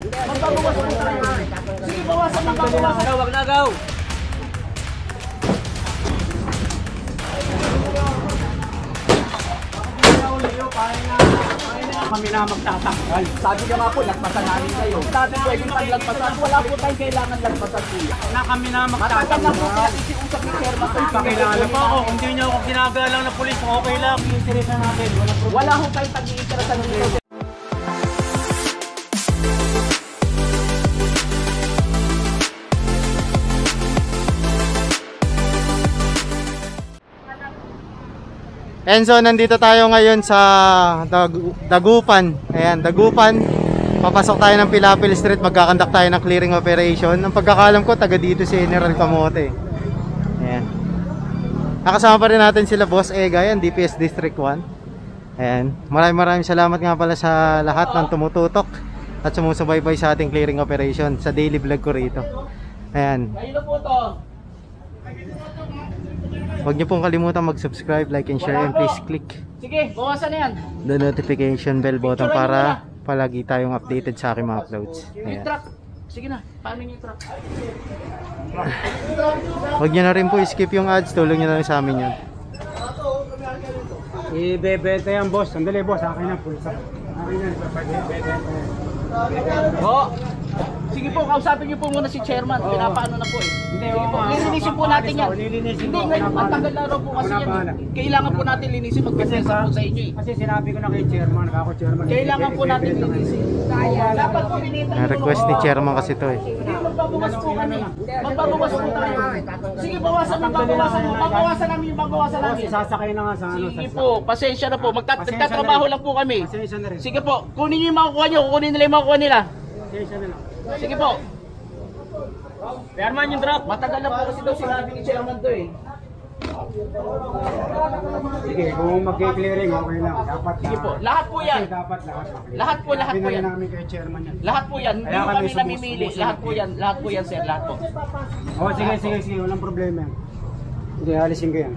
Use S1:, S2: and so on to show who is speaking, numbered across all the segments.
S1: Magbabawas po tayo. Sige, bawasan ng babawasan. Wag na, gaw.
S2: Kami na magtatanggal.
S1: Sabi ka nga po, lagpasan namin kayo. Dati pwedeng paglagpasan. Wala po tayong kailangan lagpasan po.
S2: Na kami na
S1: Matagal na po
S2: magtatanggal.
S1: pinag-iusap ni Chairman.
S2: Pakilala pa ako. Kung hindi niyo ako ginagalang na pulis, okay lang. Interesa natin.
S1: Wala ho tayong pag-iinterasan dito.
S3: And so nandito tayo ngayon sa Dagupan. Ayan, Dagupan. Papasok tayo ng Pilapil Street, magkakandak tayo ng clearing operation. Ang pagkakalam ko, taga dito si General Camote. Ayan. Nakasama pa rin natin sila Boss Ega, yan, DPS District 1. Ayan. Maraming salamat nga pala sa lahat ng tumututok at sumusubaybay sa ating clearing operation sa daily vlog ko rito. Ayan.
S1: Kayo po to.
S3: Huwag niyo pong kalimutan mag-subscribe, like and share, and please click
S1: Sige, bawasan na yan.
S3: the notification bell button para palagi tayong updated sa aking mga uploads.
S1: Yung
S3: Ayan.
S1: truck. Sige na, paano yung truck?
S3: Huwag niyo na rin po skip yung ads, tulong niyo na rin sa amin yun.
S2: Ibebenta yan, boss. Sandali, boss. Akin na, pulsa. Akin yan.
S1: Oo. Sige po, kausapin niyo po muna si Chairman. Pinapaano na po eh. Sige po, lilinisin po natin yan. Hindi, ngayon matagal na raw po kasi yan. Kailangan po natin linisin. Magpapesa po sa inyo eh.
S2: Kasi sinabi ko na kay chairman, ako chairman.
S1: Kailangan po natin linisin. Dapat po binita
S3: Na request ni chairman kasi to eh.
S1: Hindi, magbabawas po kami. Magbabawas po tayo. Sige, bawasan ng babawasan mo. Babawasan namin yung babawasan namin.
S2: Sasakay na nga sa ano.
S1: Sige po, pasensya na po. Magtatrabaho lang po kami.
S2: Pasensya na rin.
S1: Sige po, kunin niyo yung makukuha niyo. Kukunin nila yung makukuha nila.
S2: Pasensya na lang.
S1: Sige po.
S2: Chairman yung drop.
S1: Matagal na po kasi daw sinabi ni Chairman to eh.
S2: Sige, kung mag-clearing, okay lang. Dapat
S1: Sige po, lahat po yan.
S2: Kasi dapat lahat.
S1: Lahat po
S2: Sabi na
S1: yan.
S2: namin kay chairman yan.
S1: Lahat po yan. Hindi
S2: Kaya
S1: po
S2: kami
S1: kami namimili. Lahat po yan sir, lahat po.
S2: Oh, sige. Walang problema yan. Hindi, alisin ko yan.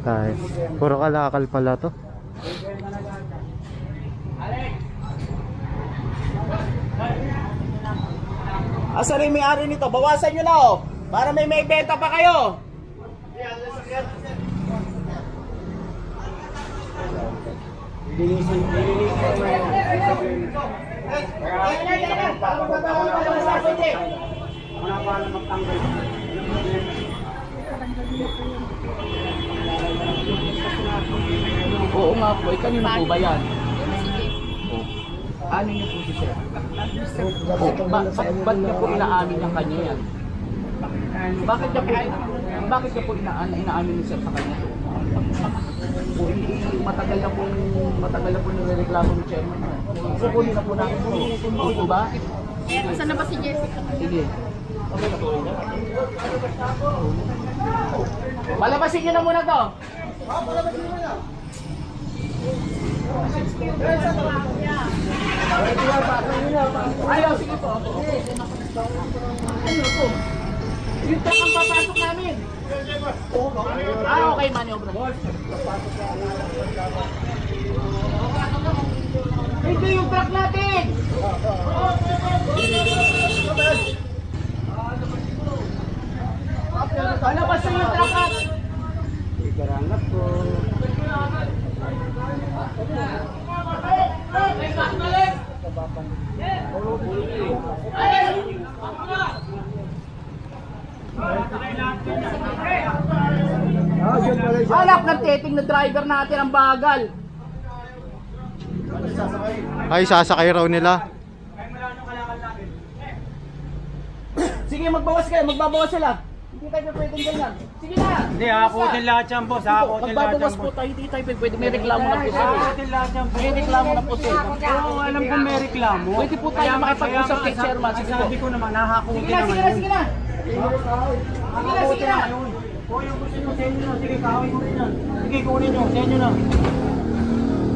S3: Tayo. Puro kalakal pala to.
S1: Asa rin may-ari nito? Bawasan nyo na oh. Para may benta pa kayo.
S2: Linisin mo yan. Ako na paano magtanggal.
S1: Oo nga po, kanino po ba yan? Ano niyo po si sir? Ba't niyo po inaamin ang kanya yan? Bakit niya po inaamin ni sir sa kanya? Matagal na po nireklamo ni chairman. Kukunin na po namin po. Oo ba?
S4: Saan na ba si Jessica?
S1: Sige. Okay na po. Palabasin niyo na muna to. Ayaw, sige po. Ano po? Yung truck ang papasok namin. Okay, maniobra. Ito yung truck natin. Palabasin yung truck natin.
S2: Igarangat po.
S1: Alak ng teteng na driver natin ang bagal.
S3: Ay, sasakay raw nila.
S1: Sige, magbawas kayo, magbabawas sila. Hindi tayo pwedeng ganyan. Sige na.
S2: Hindi, akutin lahat yan, boss. Akutin lahat yan,
S1: Magbabawas po
S2: boss.
S1: tayo, hindi tayo pwede. May reklamo na po sir.
S2: Akutin lahat yan, boss.
S1: May reklamo na po sir.
S2: Oo, alam ko may reklamo.
S1: Pwede po tayo makipag-usap kay chairman. Sige po.
S2: Sabi ko naman, nahakutin
S1: Sige na,
S2: naman
S1: sige na,
S2: yun.
S1: sige na. Sige na.
S2: O, yung gusto nyo, sa inyo na. Sige, kahawin ko rin yan. Sige, kunin nyo, sa inyo na.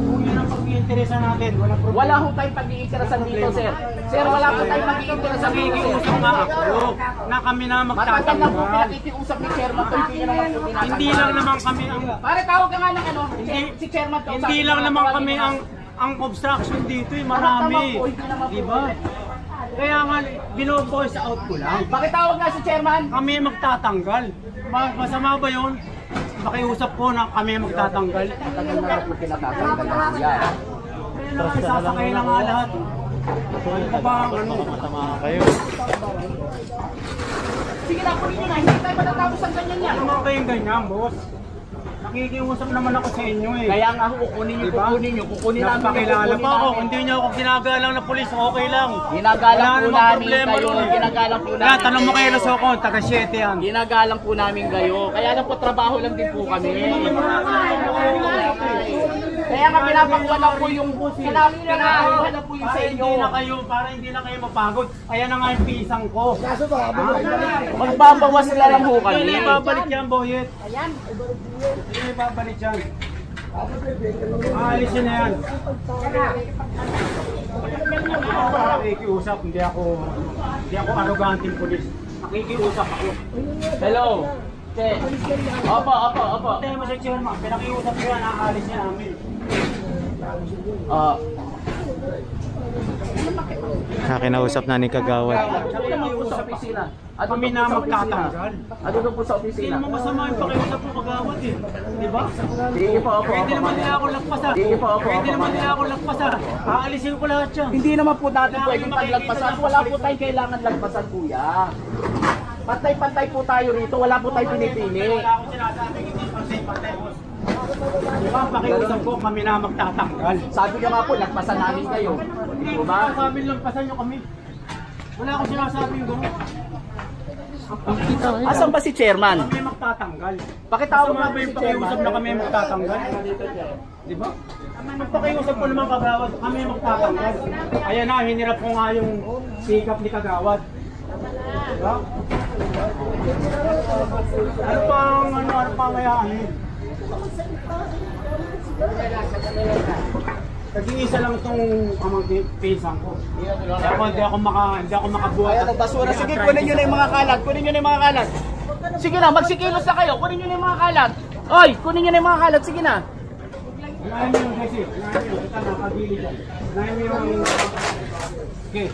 S2: Kung yun ang pag-iinteresa natin, walang problema.
S1: Wala ho tayong pag-iinterasan dito sir. Sir, wala po tayong pag-iinterasan dito.
S2: Nakikiusap nga ako na kami na
S1: Matagal na po
S2: magtatanggal.
S1: pinakikiusap ni chairman. Hindi nyo naman po tinatanggal.
S2: Hindi lang naman kami ang...
S1: Pare, tawag ka nga ng ano, si chairman.
S2: Hindi lang naman kami ang ang obstruction dito marami. Di ba? Kaya nga, bino-voice out ko lang.
S1: Pakitawag nga si chairman.
S2: Kami magtatanggal. Masama ba yun? Pakiusap ko na kami magtatanggal.
S1: Tagal na rin po pinatatanggal na siya.
S2: Kaya na nga, sasakay na nga lahat. Ano ba ang ano?
S3: Kayo.
S1: Sige na, kunin nyo na. Hindi tayo matatapos ang ganyan yan.
S2: Ano naman kayong ganyan, boss? Nakikiusap naman ako sa inyo eh.
S1: Kaya nga, kukunin nyo,
S2: Diba?
S1: kukunin nyo. Kukunin namin.
S2: Napakilala
S1: kukunin
S2: pa ako.
S1: namin.
S2: Kung hindi nyo ako ginagalang na pulis, okay lang.
S1: Ginagalang
S2: Wala
S1: po
S2: namang
S1: namin
S2: problema
S1: kayo.
S2: nun eh.
S1: Ginagalang po
S2: Kaya
S1: namin.
S2: tanong mo kay Losoko, taga 7 yan.
S1: Ginagalang po namin kayo. Kaya lang po, trabaho lang din po kami. Kaya nga pinapakuha na po yung pinapakuha na po yung sa
S2: Para
S1: inyo.
S2: hindi na kayo, para hindi na kayo mapagod. Kaya na nga yung pisang ko.
S1: Magbabawas na lang po kami.
S2: Hindi babalik yan, Boyet. Hindi babalik yan. Aalisin na yan. Nakikiusap, hindi ako arroganting pulis. Nakikiusap ako.
S1: Hello. Che. Opo.
S2: Hindi mo sa chairman, pinakiusap ko yan, aalis niya namin.
S3: Nakinausap na ni Kagawad.
S1: Sabi naman po sa opisina.
S2: Kami na magtatanggal.
S1: Ano doon po sa
S2: Hindi
S1: opisina?
S2: naman masama yung pakiusap ko kagawad eh. Di ba?
S1: Sige po, opo.
S2: Pwede naman nila ako lagpasan.
S1: Sige po, opo.
S2: Pwede naman nila ako lagpasan. Aalisin ko lahat yan.
S1: Hindi naman po natin pwedeng paglagpasan. Wala po tayong kailangan lagpasan, kuya. Pantay-pantay po tayo rito. Wala po tayong pinipili.
S2: Wala akong sinasabing hindi pantay, boss. Di ba? Pakiusap ko kami na magtatanggal.
S1: Sabi niyo nga po, lagpasan namin kayo.
S2: Hindi
S1: Di
S2: ko
S1: ba?
S2: sinasabing lagpasan nyo kami. Wala akong sinasabing gano'n.
S1: Asan ba si chairman?
S2: Kami magtatanggal.
S1: Pakitawag
S2: Masama
S1: nga
S2: ba
S1: po si
S2: yung pakiusap
S1: chairman.
S2: na kami magtatanggal? Di ba? Magpakiusap ko naman kagawad, kami magtatanggal. Ayan na, hinirap ko nga yung sikap ni kagawad. Di ba? Ano pang mayayanin? Nag-iisa lang itong pinsan ko. Hindi ako makabuhat.
S1: Ayan, basura. Sige, kunin nyo na yung mga kalat. Kunin nyo na yung mga kalat. Sige na, magsikilos na kayo. Kunin nyo na yung mga kalat. Oy, kunin nyo na yung mga kalat. Sige na.
S2: Unahin mo yung kasi. Unahin mo. Ito, nakabili dyan. Unahin mo yung... Okay.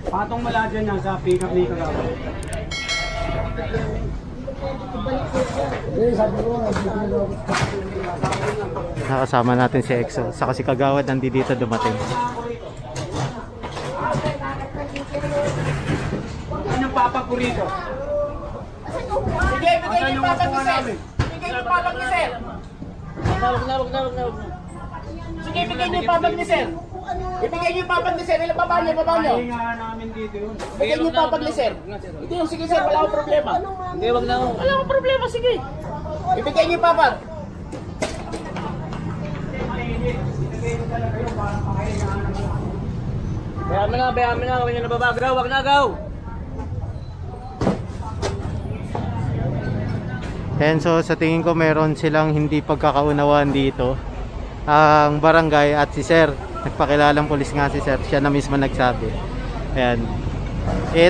S2: Patong mala dyan yan sa pick-up ni kagawad.
S3: Nakasama natin si Exo. Saka si Kagawad nandito dumating.
S2: Anong papag ko rito?
S1: Sige, bigay nyo yung papag ni sir. Bigay nyo yung papag ni sir. Wag na. Sige, bigay nyo yung papag ni sir. Ibigay nyo yung papag ni sir. Ilang baba nyo?
S2: Pahinga namin dito yun.
S1: Bigay nyo yung papag ni sir. Hindi yung sige sir, wala akong problema. Hindi, wag na. Wala akong problema, sige. Ibigay nyo yung papag. Bayaran mo na. Huwag nyo nababagaw. Wag na, agaw.
S3: And so sa tingin ko meron silang hindi pagkakaunawaan dito. Ang barangay at si Sir, nagpakilalang pulis nga si Sir, siya na mismo nagsabi. Ayan.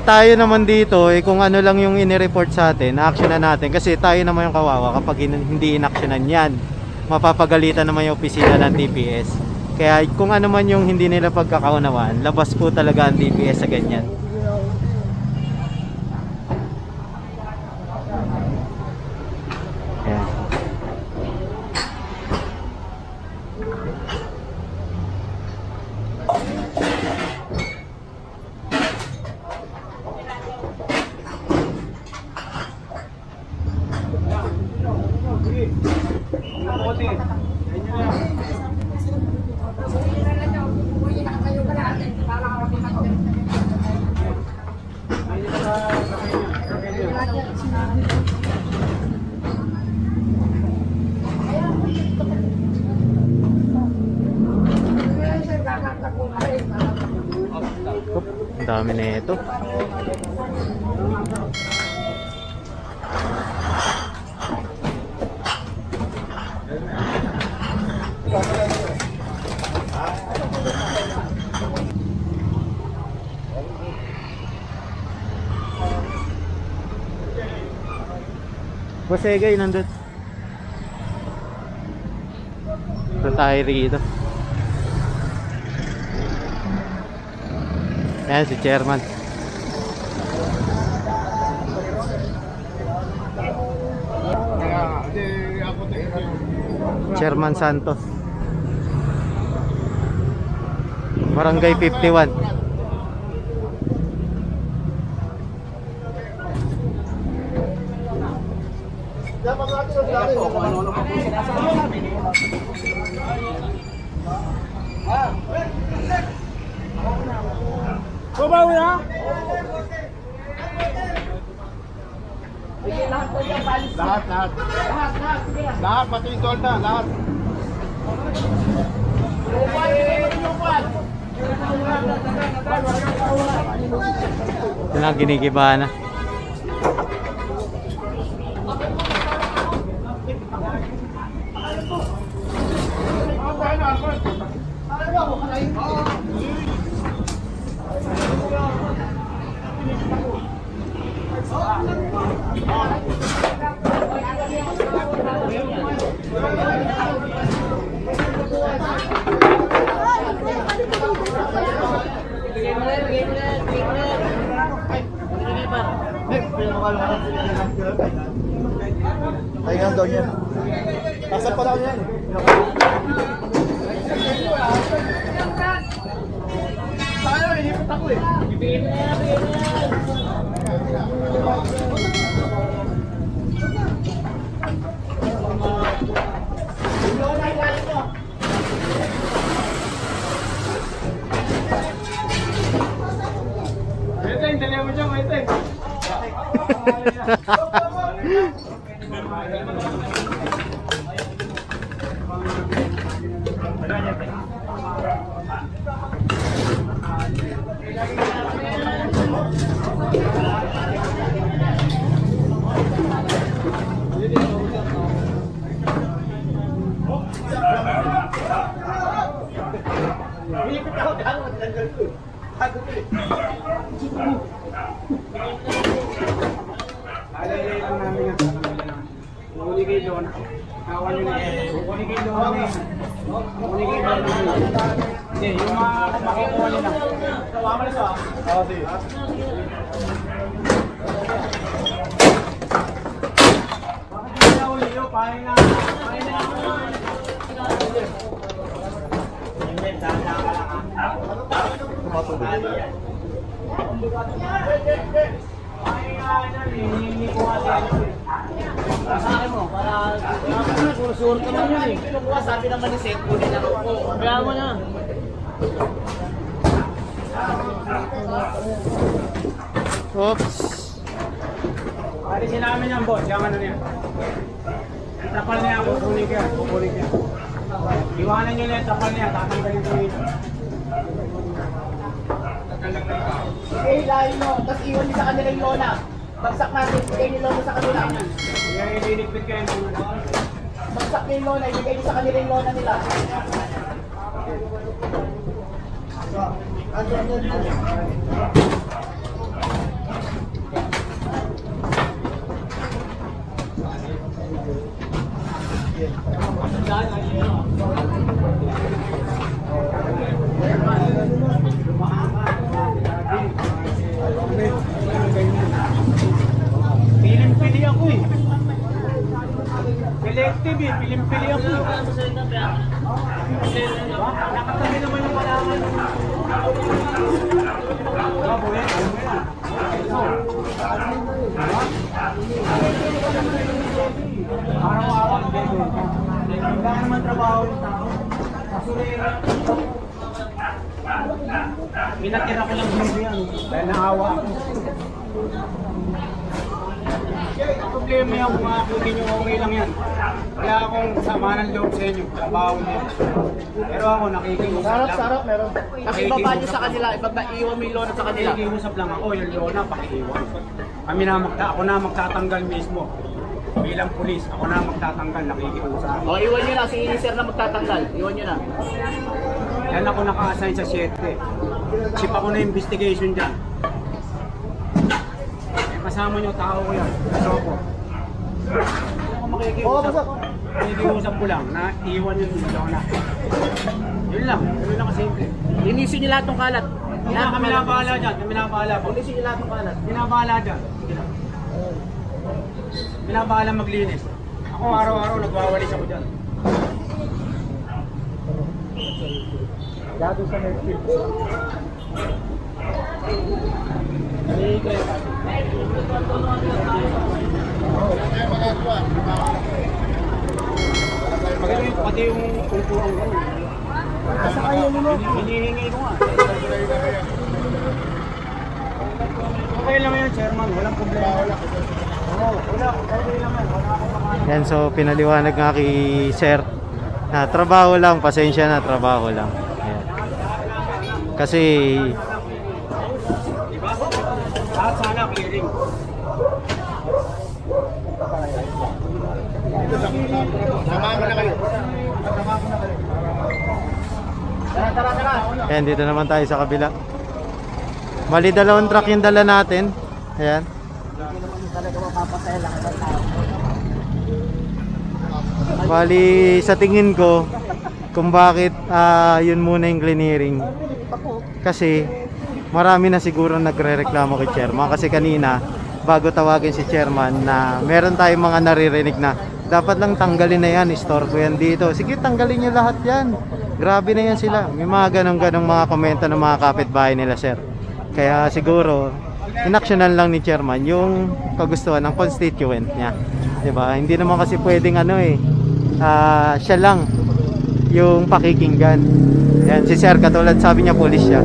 S3: Tayo naman dito, kung ano lang yung inireport sa atin, na-actionan natin kasi tayo naman yung kawawa kapag hindi in-actionan yan. Mapapagalitan naman yung opisina ng DPS. Kaya kung ano man yung hindi nila pagkakaunawaan, labas po talaga ang DPS sa ganyan. Ayan. Ang dami na ito. Basegay nandun. Ito tayo rito. Ayan si Chairman. Chairman Santos. Barangay 51.
S2: Babawi ha?
S1: Lahat. Lahat, pati yung tolda, lahat.
S3: Yun lang, ginigibahan na.
S1: Tayo daw niya. Pasal pala ko yan. Tayo, hinipot ako eh. Bibigyan mo yan,
S2: Waiting, dali mo dyan, waiting. Alay lang namin yan. Huli kayo doon. Kawan nyo na yan. Huli kayo doon. Huli kayo doon. Hindi, yung makikuha nila. Tawama na sa. Oo, sige. Bakit hindi na huli yun? Pahay na. Pahay na. Hindi, dahan ka lang ha. Tumatubig. Ay, hindi ko mo, para surusuro ka man yun eh. Kinukuha, sabi naman ni Seth, kunin na ako. Kaya mo na.
S3: Oops.
S2: Alisin namin yan, boss. Yaman na niya. Tapal niya, kukunin ka. Kukunin ka. Iwanan nyo na yung tapal niya, tatanggalin ko yun.
S1: Hilahin mo, tapos iwan niyo sa kanila yung lona. Bagsak natin, ibigay niyo lona sa kanila.
S2: Kaya ililigpit kayo ng mga.
S1: Bagsak niyo yung lona, ibigay niyo sa kanila yung lona nila.
S2: Pilim-pili ako eh. Selective eh, pilim-pili ako eh. Nakatabi naman yung malaman. Buhay, araw-araw ang bego. Wala naman trabaho yung tao. Kasulera. Pinatira ko lang dito yan. Dahil naawa ako. Ang problema yan kung akutin nyo, okay lang yan. Wala akong sama ng loob sa inyo. Trabaho niya. Pero ako nakikiusap lang.
S1: Sarap, meron. Tapos ibaba niyo sa kanila, iwan mo yung lona sa kanila.
S2: Nakikiusap lang ako, yung lona, pakiiwan. Ako na magtatanggal mismo. Bilang pulis, ako na magtatanggal, nakikiusap.
S1: O, iwan niyo na, si sir na magtatanggal. Iwan niyo na.
S2: Yan ako naka-assign sa 7. Chip ako na investigation dyan. Kasama nyo, tao ko yan. Kasama ko. Ako makikiusap. Makikiusap ko lang na iwan yung lona. Yun lang kasimple.
S1: Linisin niyo lahat ng kalat.
S2: Kami na bahala dyan. Kami na bahala po.
S1: Hindi lahat ng kalat.
S2: Kami na bahala dyan. Kami na bahala maglinis. Ako araw-araw nagwawalis ako dyan. Gato sa Netflix. Maganda yung pati yung kulturan ko.
S1: Asa kayo mo?
S2: Hinihingi ko nga. Okay lang yan, chairman. Walang problema. Wala. Okay lang yan. Wala akong makano.
S3: Yan, so pinaliwanag nga kay sir na trabaho lang, pasensya na, trabaho lang. Ayan. Kasi
S2: Lahat sana clearing.
S1: Samahan ko na kayo. Tara.
S3: ayan, dito naman tayo sa kabila. Bali, 2 truck yung dala natin. Ayan.
S1: Talaga mapapasaya lang ang tao.
S3: Bali, sa tingin ko kung bakit yun muna yung clearing. Kasi marami na siguro nagre-reklamo kay chairman. Kasi kanina, bago tawagin si chairman na meron tayong mga naririnig na dapat lang tanggalin na yan, istorbo yan dito. Sige, tanggalin nyo lahat yan. Grabe na yan sila. May mga ganong mga komento ng mga kapitbahay nila, sir. Kaya siguro, inaksyonan lang ni chairman yung kagustuhan ng constituent niya. Diba? Hindi naman kasi pwedeng siya lang yung pakikinggan. Yan, si sir, katulad sabi niya, pulis siya.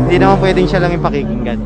S3: Hindi naman pwedeng siya lang yung pakikinggan.